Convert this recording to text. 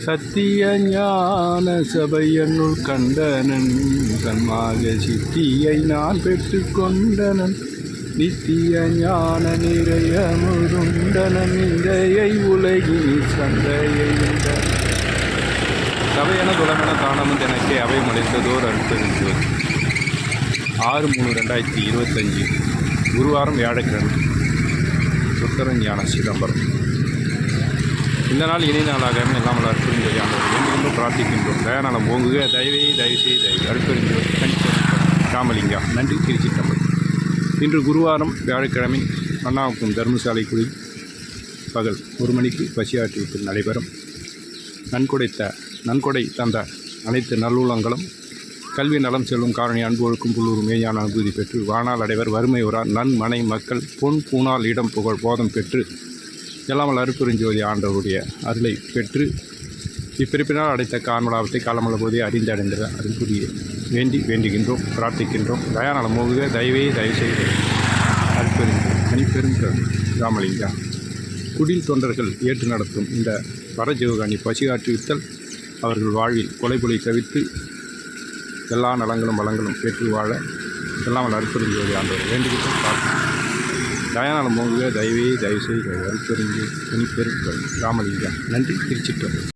சத்திய ஞான சபையனுள் கண்டனன் கண்மாக சித்தியை நான் பெற்று கொண்டனன் நித்திய ஞான நிறைய முருண்டனன் இந்தையை உலகினி சந்தையை சபையென துலமென தானமும் எனக்கே அவை மலைத்ததோர் அற்புதம் 6/3/2025 குருவாரம் வியாழக்கிழமை உத்தரஞான சிதம்பரம். இந்த நாள் இணை நாளாக எல்லாம் அற்புதம் ஆண்டவர் பிரார்த்திக்கின்றோம். தயாநலம் ஓங்குக தயவு செய்து அற்புதம் ராமலிங்கா. நன்றி. திருச்சிற்றம்பலம். இன்று குருவாரம் வியாழக்கிழமை அண்ணாவுக்கும் தர்மசாலை குழி பகல் 1 மணிக்கு பசியாற்றுவதில் நடைபெறும். நன்கொடை தந்த அனைத்து நல்லுள்ளங்களும் கல்வி நலம் செல்லும் காரணி அன்பொழுக்கும் புல்லூர் மேயான அனுபூதி பெற்று வானால் அடைவர் வறுமை உறார் நன்மனை மக்கள் பொன் பூனால் இடம் புகழ் போதம் பெற்று எல்லாமல் அருப்பெருஞ்சோதி ஆண்டவருடைய அருளை பெற்று இப்பிறப்பினால் அடைத்த காரணலாபத்தை காலமல்ல போதே அறிந்தடைந்த அருள்புரிய வேண்டுகின்றோம், பிரார்த்திக்கின்றோம். தயாநலம் ஓகுக தயவு செய்து அருட்பெரும் ராமலிங்கா. குடில் தொண்டர்கள் ஏற்று நடத்தும் இந்த பரஜீவகாணி பசியாற்றுவித்தல் அவர்கள் வாழ்வில் கொலைபொலை தவிர்த்து எல்லா நலங்களும் வளங்களும் பெற்று வாழ எல்லாம் அற்புதஞ்சோதி ஆண்டவர் வேண்டுகின்றோம், பிரார்த்திக்கிறோம். தயாநலம் ஓங்குக தயவு செய்து அற்புதஞ்சோதி ராமலிங்கா. நன்றி. திருச்சிற்றம்பலம்.